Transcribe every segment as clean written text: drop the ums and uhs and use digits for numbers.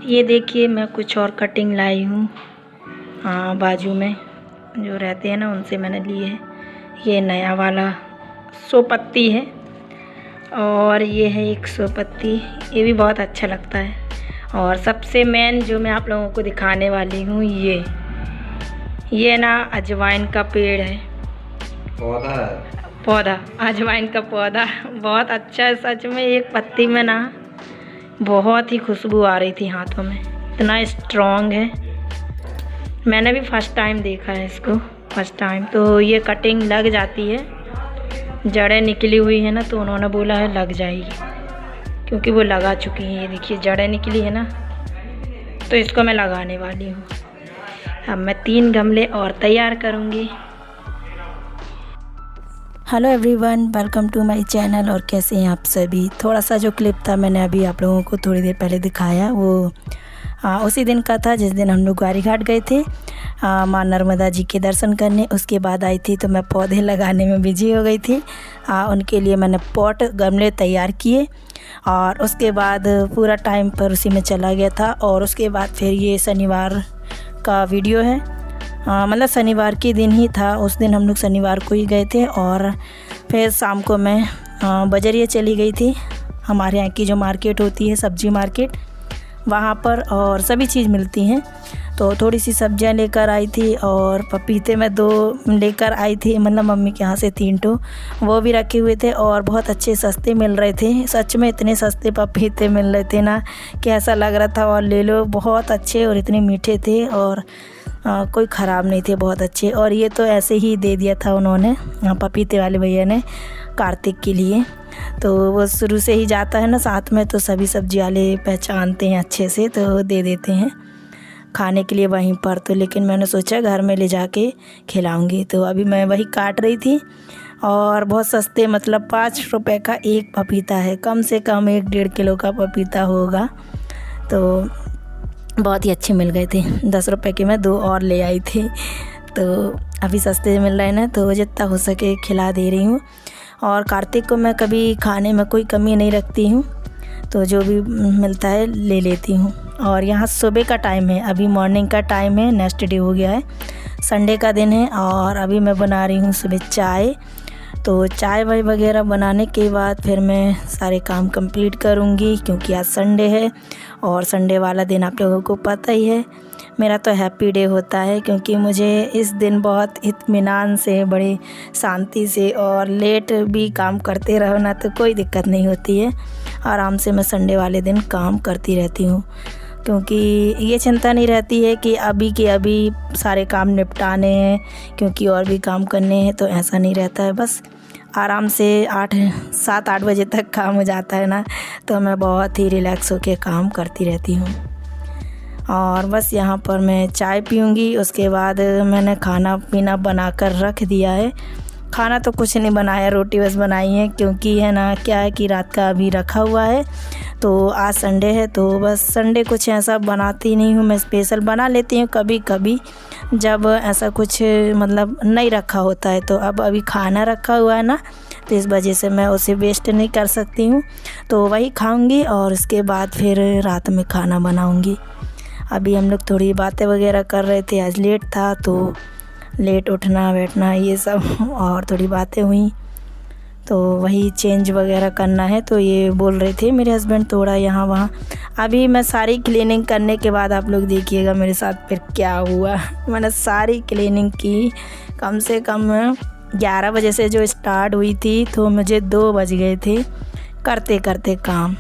ये देखिए मैं कुछ और कटिंग लाई हूँ। हाँ, बाजू में जो रहते हैं ना उनसे मैंने लिए है। ये नया वाला 100 पत्ती है और ये है 100 पत्ती। ये भी बहुत अच्छा लगता है। और सबसे मेन जो मैं आप लोगों को दिखाने वाली हूँ ये ना अजवाइन का पेड़ है, पौधा अजवाइन का पौधा बहुत अच्छा है सच में। एक पत्ती में ना बहुत ही खुशबू आ रही थी हाथों में, इतना स्ट्रॉन्ग है। मैंने भी फर्स्ट टाइम देखा है इसको, फर्स्ट टाइम। तो ये कटिंग लग जाती है, जड़ें निकली हुई है ना, तो उन्होंने बोला है लग जाएगी क्योंकि वो लगा चुकी हैं। ये देखिए जड़ें निकली है ना, तो इसको मैं लगाने वाली हूँ। अब मैं 3 गमले और तैयार करूँगी। Hello everyone, welcome to my channel. और कैसे हैं आप सभी। थोड़ा सा जो क्लिप था मैंने अभी आप लोगों को थोड़ी देर पहले दिखाया, वो उसी दिन का था जिस दिन हम लोग ग्वारी घाट गए थे माँ नर्मदा जी के दर्शन करने। उसके बाद आई थी तो मैं पौधे लगाने में बिजी हो गई थी। उनके लिए मैंने पॉट गमले तैयार किए और उसके बाद पूरा टाइम पर उसी में चला गया था। और उसके बाद फिर ये शनिवार का वीडियो है, मतलब शनिवार के दिन ही था। उस दिन हम लोग शनिवार को ही गए थे और फिर शाम को मैं बजरिया चली गई थी। हमारे यहाँ की जो मार्केट होती है सब्जी मार्केट, वहाँ पर और सभी चीज़ मिलती हैं। तो थोड़ी सी सब्जियाँ लेकर आई थी और पपीते मैं 2 लेकर आई थी, मतलब मम्मी के यहाँ से 3 ठो वो भी रखे हुए थे और बहुत अच्छे सस्ते मिल रहे थे। सच में इतने सस्ते पपीते मिल रहे थे ना कि ऐसा लग रहा था और ले लो, बहुत अच्छे और इतने मीठे थे और कोई ख़राब नहीं थे, बहुत अच्छे। और ये तो ऐसे ही दे दिया था उन्होंने, पपीते वाले भैया ने, कार्तिक के लिए। तो वो शुरू से ही जाता है ना साथ में, तो सभी सब्जी वाले पहचानते हैं अच्छे से, तो दे देते हैं खाने के लिए वहीं पर। तो लेकिन मैंने सोचा घर में ले जाके खिलाऊंगी। तो अभी मैं वही काट रही थी और बहुत सस्ते, मतलब 5 रुपए का एक पपीता है, कम से कम 1-1.5 किलो का पपीता होगा। तो बहुत ही अच्छे मिल गए थे। 10 रुपए के मैं 2 और ले आई थी। तो अभी सस्ते मिल रहे हैं ना, तो जितना हो सके खिला दे रही हूँ। और कार्तिक को मैं कभी खाने में कोई कमी नहीं रखती हूँ, तो जो भी मिलता है ले लेती हूँ। और यहाँ सुबह का टाइम है, अभी मॉर्निंग का टाइम है, नेक्स्ट डे हो गया है, संडे का दिन है। और अभी मैं बना रही हूँ सुबह चाय। तो चाय वाय वगैरह बनाने के बाद फिर मैं सारे काम कंप्लीट करूँगी, क्योंकि आज संडे है। और संडे वाला दिन आप लोगों को पता ही है, मेरा तो हैप्पी डे होता है, क्योंकि मुझे इस दिन बहुत इत्मीनान से, बड़ी शांति से और लेट भी काम करते रहो ना तो कोई दिक्कत नहीं होती है। आराम से मैं संडे वाले दिन काम करती रहती हूँ, क्योंकि ये चिंता नहीं रहती है कि अभी के अभी सारे काम निपटाने हैं, क्योंकि और भी काम करने हैं। तो ऐसा नहीं रहता है, बस आराम से 7-8 बजे तक काम हो जाता है ना, तो मैं बहुत ही रिलैक्स होकर काम करती रहती हूँ। और बस यहाँ पर मैं चाय पीऊँगी। उसके बाद मैंने खाना पीना बनाकर रख दिया है। खाना तो कुछ नहीं बनाया, रोटी बस बनाई है, क्योंकि है ना क्या है कि रात का अभी रखा हुआ है। तो आज संडे है, तो बस संडे कुछ ऐसा बनाती नहीं हूँ मैं, स्पेशल बना लेती हूँ कभी कभी जब ऐसा कुछ मतलब नहीं रखा होता है। तो अब अभी खाना रखा हुआ है ना, तो इस वजह से मैं उसे वेस्ट नहीं कर सकती हूँ, तो वही खाऊंगी और उसके बाद फिर रात में खाना बनाऊंगी। अभी हम लोग थोड़ी बातें वगैरह कर रहे थे, आज लेट था तो लेट उठना बैठना ये सब और थोड़ी बातें हुई, तो वही चेंज वगैरह करना है। तो ये बोल रहे थे मेरे हस्बैंड थोड़ा यहाँ वहाँ। अभी मैं सारी क्लीनिंग करने के बाद आप लोग देखिएगा मेरे साथ फिर क्या हुआ। मैंने सारी क्लीनिंग की, कम से कम 11 बजे से जो स्टार्ट हुई थी, तो मुझे 2 बज गए थे करते करते काम।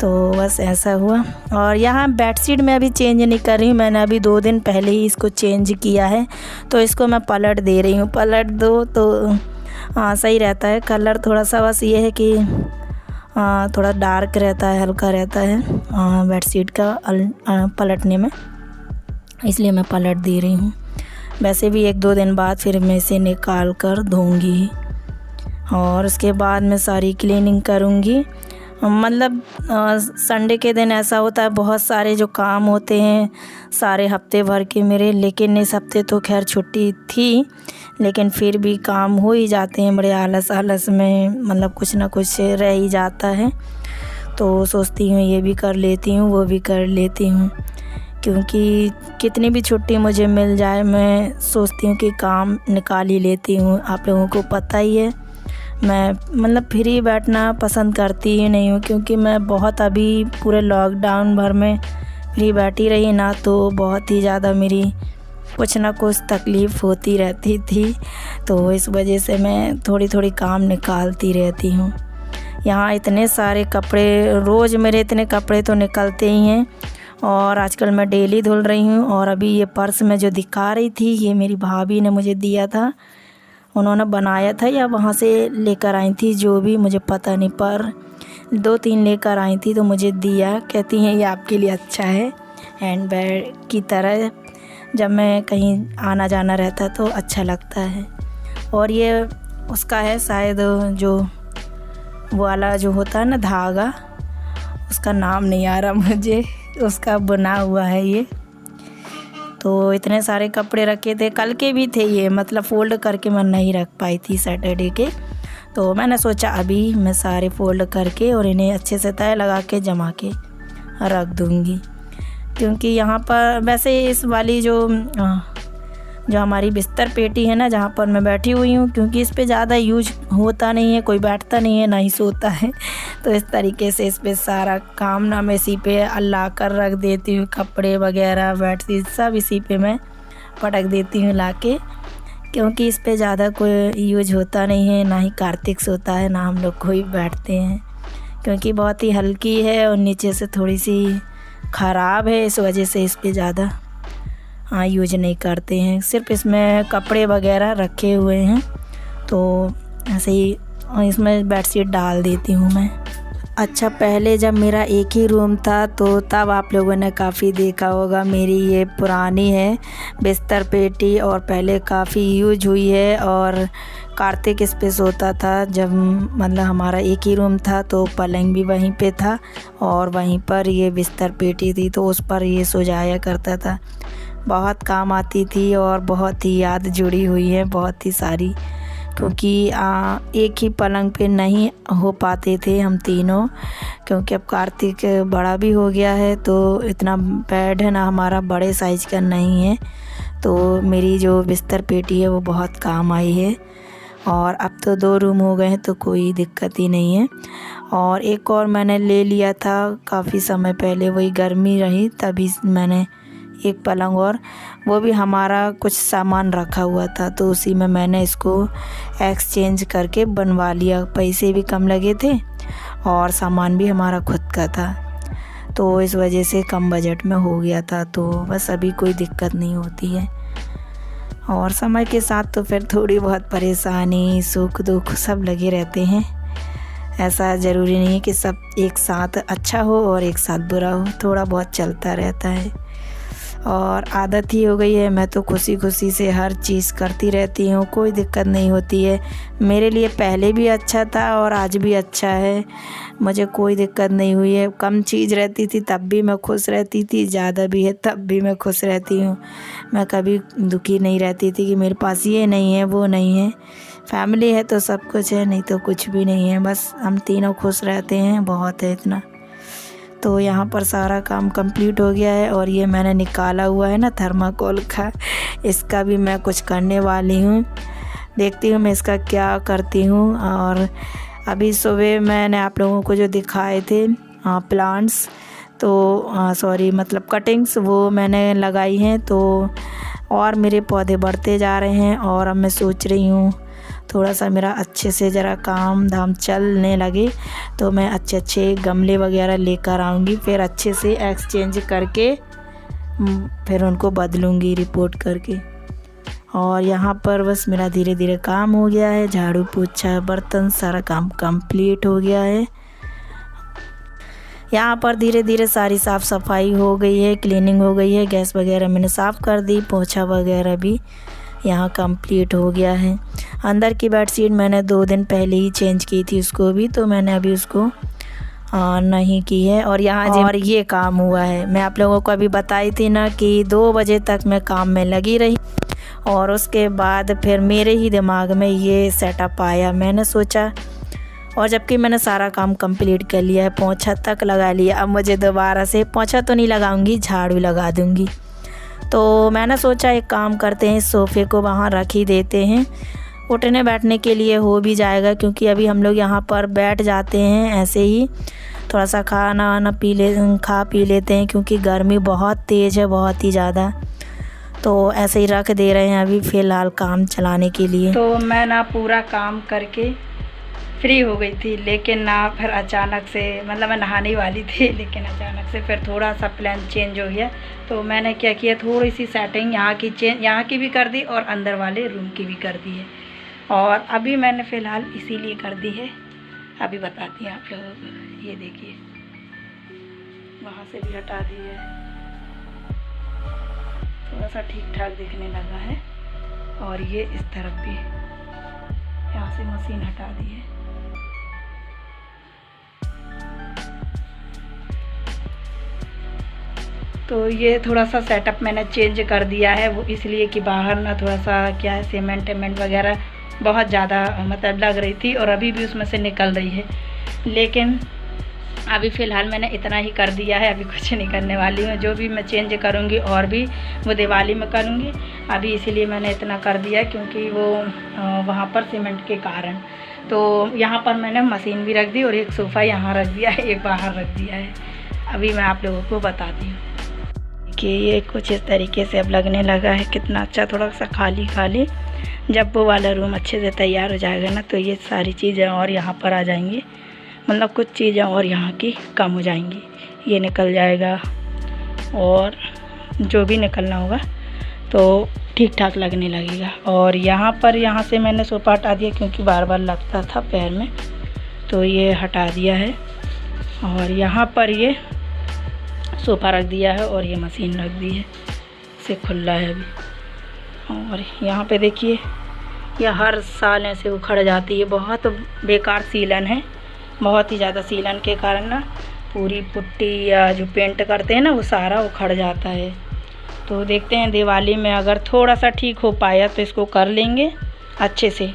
तो बस ऐसा हुआ। और यहाँ बेडशीट मैं अभी चेंज नहीं कर रही हूँ, मैंने अभी 2 दिन पहले ही इसको चेंज किया है। तो इसको मैं पलट दे रही हूँ, पलट दो तो सही रहता है। कलर थोड़ा सा बस ये है कि थोड़ा डार्क रहता है, हल्का रहता है बेडशीट का पलटने में, इसलिए मैं पलट दे रही हूँ। वैसे भी 1-2 दिन बाद फिर मैं इसे निकाल कर धोऊँगी और उसके बाद मैं सारी क्लीनिंग करूँगी। मतलब संडे के दिन ऐसा होता है, बहुत सारे जो काम होते हैं सारे हफ्ते भर के मेरे, लेकिन इस हफ्ते तो खैर छुट्टी थी, लेकिन फिर भी काम हो ही जाते हैं बड़े आलस में, मतलब कुछ ना कुछ रह ही जाता है। तो सोचती हूँ ये भी कर लेती हूँ, वो भी कर लेती हूँ, क्योंकि कितनी भी छुट्टी मुझे मिल जाए मैं सोचती हूँ कि काम निकाल ही लेती हूँ। आप लोगों को पता ही है मैं मतलब फ्री बैठना पसंद करती ही नहीं हूँ, क्योंकि मैं बहुत अभी पूरे लॉकडाउन भर में फ्री बैठी रही ना, तो बहुत ही ज़्यादा मेरी कुछ ना कुछ तकलीफ़ होती रहती थी। तो इस वजह से मैं थोड़ी थोड़ी काम निकालती रहती हूँ। यहाँ इतने सारे कपड़े, रोज़ मेरे इतने कपड़े तो निकलते ही हैं, और आजकल मैं डेली धुल रही हूँ। और अभी ये पर्स मैं जो दिखा रही थी ये मेरी भाभी ने मुझे दिया था, उन्होंने बनाया था या वहाँ से लेकर आई थी जो भी मुझे पता नहीं, पर 2-3 लेकर आई थी तो मुझे दिया। कहती हैं ये आपके लिए अच्छा है, हैंड बैग की तरह, जब मैं कहीं आना जाना रहता तो अच्छा लगता है। और ये उसका है शायद, जो वाला जो होता है ना धागा, उसका नाम नहीं आ रहा मुझे, उसका बना हुआ है ये। तो इतने सारे कपड़े रखे थे, कल के भी थे ये, मतलब फ़ोल्ड करके मैं नहीं रख पाई थी सैटरडे के, तो मैंने सोचा अभी मैं सारे फ़ोल्ड करके और इन्हें अच्छे से तय लगा के जमा के रख दूँगी। क्योंकि यहाँ पर वैसे इस वाली जो हमारी बिस्तर पेटी है ना, जहाँ पर मैं बैठी हुई हूँ, क्योंकि इस पे ज़्यादा यूज होता नहीं है, कोई बैठता नहीं है ना ही सोता है, तो इस तरीके से इस पे सारा काम ना मैं इसी पे ला कर रख देती हूँ। कपड़े वगैरह बेडशीट सब इसी पे मैं पटक देती हूँ ला के, क्योंकि इस पे ज़्यादा कोई यूज होता नहीं है, ना ही कार्तिक सोता है, ना हम लोग कोई बैठते हैं, क्योंकि बहुत ही हल्की है और नीचे से थोड़ी सी ख़राब है, इस वजह से इस पे ज़्यादा यूज नहीं करते हैं। सिर्फ इसमें कपड़े वगैरह रखे हुए हैं, तो ऐसे ही इसमें बेडशीट डाल देती हूँ मैं। अच्छा, पहले जब मेरा एक ही रूम था तो तब आप लोगों ने काफ़ी देखा होगा, मेरी ये पुरानी है बिस्तर पेटी, और पहले काफ़ी यूज हुई है, और कार्तिक इस पे सोता था। जब मतलब हमारा एक ही रूम था तो पलंग भी वहीं पे था और वहीं पर ये बिस्तर पेटी थी, तो उस पर ये सो जाया करता था। बहुत काम आती थी और बहुत ही याद जुड़ी हुई है, बहुत ही सारी, क्योंकि एक ही पलंग पे नहीं हो पाते थे हम तीनों, क्योंकि अब कार्तिक बड़ा भी हो गया है, तो इतना बेड है ना हमारा बड़े साइज़ का नहीं है, तो मेरी जो बिस्तर पेटी है वो बहुत काम आई है। और अब तो 2 रूम हो गए हैं तो कोई दिक्कत ही नहीं है। और एक और मैंने ले लिया था काफ़ी समय पहले, वही गर्मी रही तभी मैंने एक पलंग, और वो भी हमारा कुछ सामान रखा हुआ था, तो उसी में मैंने इसको एक्सचेंज करके बनवा लिया। पैसे भी कम लगे थे और सामान भी हमारा खुद का था, तो इस वजह से कम बजट में हो गया था, तो बस अभी कोई दिक्कत नहीं होती है। और समय के साथ तो फिर थोड़ी बहुत परेशानी सुख दुख सब लगे रहते हैं, ऐसा ज़रूरी नहीं है कि सब एक साथ अच्छा हो और एक साथ बुरा हो, थोड़ा बहुत चलता रहता है। और आदत ही हो गई है, मैं तो खुशी खुशी से हर चीज़ करती रहती हूँ, कोई दिक्कत नहीं होती है। मेरे लिए पहले भी अच्छा था और आज भी अच्छा है, मुझे कोई दिक्कत नहीं हुई है। कम चीज़ रहती थी तब भी मैं खुश रहती थी, ज़्यादा भी है तब भी मैं खुश रहती हूँ। मैं कभी दुखी नहीं रहती थी कि मेरे पास ये नहीं है वो नहीं है। फैमिली है तो सब कुछ है, नहीं तो कुछ भी नहीं है, बस हम तीनों खुश रहते हैं, बहुत है इतना। तो यहाँ पर सारा काम कंप्लीट हो गया है, और ये मैंने निकाला हुआ है ना थर्माकोल का, इसका भी मैं कुछ करने वाली हूँ, देखती हूँ मैं इसका क्या करती हूँ। और अभी सुबह मैंने आप लोगों को जो दिखाए थे प्लांट्स, तो सॉरी मतलब कटिंग्स, वो मैंने लगाई हैं, तो और मेरे पौधे बढ़ते जा रहे हैं। और अब मैं सोच रही हूँ थोड़ा सा मेरा अच्छे से ज़रा काम धाम चलने लगे तो मैं अच्छे गमले वगैरह लेकर आऊँगी, फिर अच्छे से एक्सचेंज करके फिर उनको बदलूँगी रिपोर्ट करके। और यहाँ पर बस मेरा धीरे धीरे काम हो गया है, झाड़ू पोछा बर्तन सारा काम कंप्लीट हो गया है। यहाँ पर धीरे धीरे सारी साफ़ सफाई हो गई है, क्लीनिंग हो गई है, गैस वगैरह मैंने साफ़ कर दी, पोछा वगैरह भी यहाँ कंप्लीट हो गया है। अंदर की बेडशीट मैंने 2 दिन पहले ही चेंज की थी उसको भी, तो मैंने अभी उसको नहीं की है। और यहाँ और ये काम हुआ है, मैं आप लोगों को अभी बताई थी ना कि 2 बजे तक मैं काम में लगी रही, और उसके बाद फिर मेरे ही दिमाग में ये सेटअप आया, मैंने सोचा और जबकि मैंने सारा काम कंप्लीट कर लिया है, पोंछा तक लगा लिया। अब मुझे दोबारा से पोंछा तो नहीं लगाऊंगी, झाड़ू लगा दूंगी। तो मैंने सोचा एक काम करते हैं, सोफ़े को वहाँ रख ही देते हैं, उठने बैठने के लिए हो भी जाएगा। क्योंकि अभी हम लोग यहाँ पर बैठ जाते हैं ऐसे ही, थोड़ा सा खाना वाना खा पी लेते हैं, क्योंकि गर्मी बहुत तेज़ है, बहुत ही ज़्यादा। तो ऐसे ही रख दे रहे हैं अभी फ़िलहाल काम चलाने के लिए। तो मैं ना पूरा काम करके फ्री हो गई थी, लेकिन ना फिर अचानक से, मतलब मैं नहाने वाली थी, लेकिन अचानक से फिर थोड़ा सा प्लान चेंज हो गया। तो मैंने क्या किया, थोड़ी सी सेटिंग यहाँ की भी कर दी और अंदर वाले रूम की भी कर दी है। और अभी मैंने फ़िलहाल इसीलिए कर दी है, अभी बताती हूँ आप लोगों को। ये देखिए, वहाँ से भी हटा दी है, थोड़ा सा ठीक ठाक दिखने लगा है। और ये इस तरफ भी यहाँ से मशीन हटा दी है। तो ये थोड़ा सा सेटअप मैंने चेंज कर दिया है, वो इसलिए कि बाहर ना थोड़ा सा क्या है, सीमेंट वगैरह बहुत ज़्यादा मतलब लग रही थी और अभी भी उसमें से निकल रही है। लेकिन अभी फ़िलहाल मैंने इतना ही कर दिया है, अभी कुछ नहीं करने वाली हूँ। जो भी मैं चेंज करूँगी और भी वो दिवाली में करूँगी। अभी इसीलिए मैंने इतना कर दिया क्योंकि वो वहाँ पर सीमेंट के कारण। तो यहाँ पर मैंने मशीन भी रख दी और एक सोफ़ा यहाँ रख दिया है, एक बाहर रख दिया है। अभी मैं आप लोगों को बताती हूँ कि ये कुछ इस तरीके से अब लगने लगा है, कितना अच्छा, थोड़ा सा खाली खाली। जब वो वाला रूम अच्छे से तैयार हो जाएगा ना, तो ये सारी चीज़ें और यहाँ पर आ जाएंगी, मतलब कुछ चीज़ें और यहाँ की कम हो जाएंगी। ये निकल जाएगा और जो भी निकलना होगा तो ठीक ठाक लगने लगेगा। और यहाँ से मैंने सोफ़ा हटा दिया क्योंकि बार बार लगता था पैर में, तो ये हटा दिया है। और यहाँ पर ये सोफ़ा रख दिया है और ये मशीन रख दी है, इसे खुला है अभी। और यहाँ पे देखिए, यह हर साल ऐसे उखड़ जाती है, बहुत बेकार सीलन है, बहुत ही ज़्यादा सीलन के कारण ना पूरी पुट्टी या जो पेंट करते हैं ना, वो सारा उखड़ जाता है। तो देखते हैं दिवाली में अगर थोड़ा सा ठीक हो पाया तो इसको कर लेंगे अच्छे से।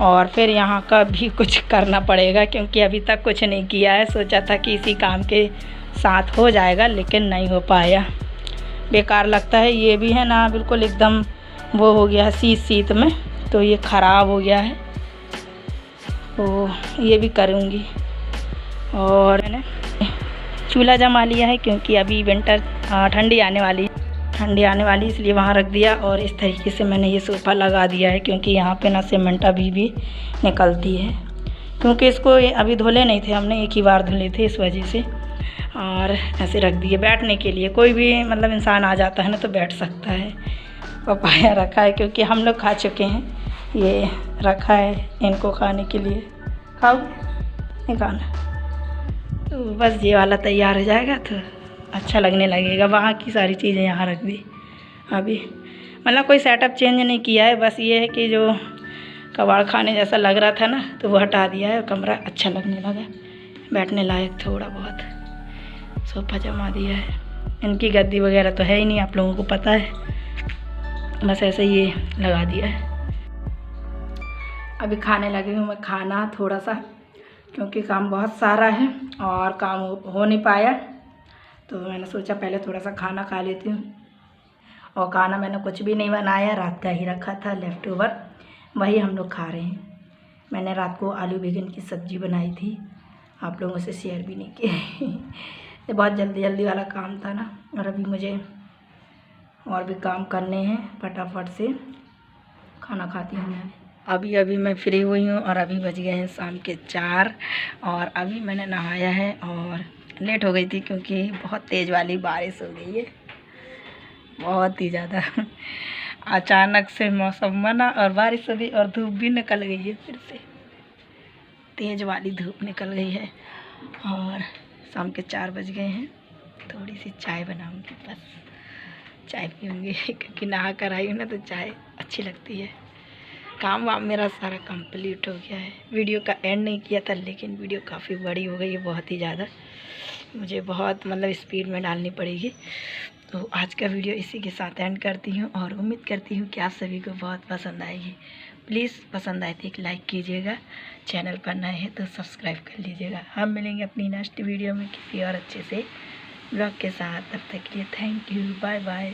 और फिर यहाँ का भी कुछ करना पड़ेगा क्योंकि अभी तक कुछ नहीं किया है। सोचा था कि इसी काम के साथ हो जाएगा, लेकिन नहीं हो पाया, बेकार लगता है। ये भी है ना बिल्कुल एकदम वो हो गया है शीत में, तो ये ख़राब हो गया है, तो ये भी करूँगी। और मैंने चूल्हा जमा लिया है क्योंकि अभी विंटर ठंडी आने वाली इसलिए वहाँ रख दिया। और इस तरीके से मैंने ये सोफ़ा लगा दिया है क्योंकि यहाँ पे ना सीमेंट अभी भी निकलती है, क्योंकि इसको अभी धुले नहीं थे हमने, एक ही बार धुले थे इस वजह से। और ऐसे रख दिए बैठने के लिए, कोई भी मतलब इंसान आ जाता है ना तो बैठ सकता है। पपाया रखा है क्योंकि हम लोग खा चुके हैं, ये रखा है इनको खाने के लिए। खाओ नहीं खाना, तो बस ये वाला तैयार हो जाएगा तो अच्छा लगने लगेगा। वहाँ की सारी चीज़ें यहाँ रख दी अभी, मतलब कोई सेटअप चेंज नहीं किया है, बस ये है कि जो कबाड़ खाने जैसा लग रहा था ना तो वो हटा दिया है और कमरा अच्छा लगने लगा, बैठने लायक थोड़ा बहुत। सोफ़ा जमा दिया है, इनकी गद्दी वगैरह तो है ही नहीं, आप लोगों को पता है, बस ऐसे ही ये लगा दिया है। अभी खाने लगी हूँ मैं खाना थोड़ा सा, क्योंकि काम बहुत सारा है और काम हो नहीं पाया, तो मैंने सोचा पहले थोड़ा सा खाना खा लेती हूँ। और खाना मैंने कुछ भी नहीं बनाया, रात का ही रखा था लेफ़्ट ओवर, वही हम लोग खा रहे हैं। मैंने रात को आलू बैंगन की सब्ज़ी बनाई थी, आप लोगों से शेयर भी नहीं किया ये बहुत जल्दी वाला काम था ना, और अभी मुझे और भी काम करने हैं, फटाफट से खाना खाती हूँ मैं। अभी मैं फ्री हुई हूँ और अभी बज गए हैं शाम के 4 और अभी मैंने नहाया है और लेट हो गई थी क्योंकि बहुत तेज़ वाली बारिश हो गई है, बहुत ही ज़्यादा। अचानक से मौसम बना और बारिश हो गई और धूप भी निकल गई है, फिर से तेज़ वाली धूप निकल गई है। और शाम के 4 बज गए हैं, थोड़ी सी चाय बनाऊंगी, बस चाय पीऊँगी क्योंकि नहा कर आई हूँ ना तो चाय अच्छी लगती है। काम वाम मेरा सारा कंप्लीट हो गया है। वीडियो का एंड नहीं किया था, लेकिन वीडियो काफ़ी बड़ी हो गई है, बहुत ही ज़्यादा, मुझे बहुत मतलब स्पीड में डालनी पड़ेगी। तो आज का वीडियो इसी के साथ एंड करती हूँ और उम्मीद करती हूँ कि आप सभी को बहुत पसंद आएगी। प्लीज़ पसंद आए तो एक लाइक कीजिएगा, चैनल पर नए हैं तो सब्सक्राइब कर लीजिएगा। हम मिलेंगे अपनी नेक्स्ट वीडियो में किसी और अच्छे से ब्लॉग के साथ। तब तक के लिए थैंक यू, बाय बाय।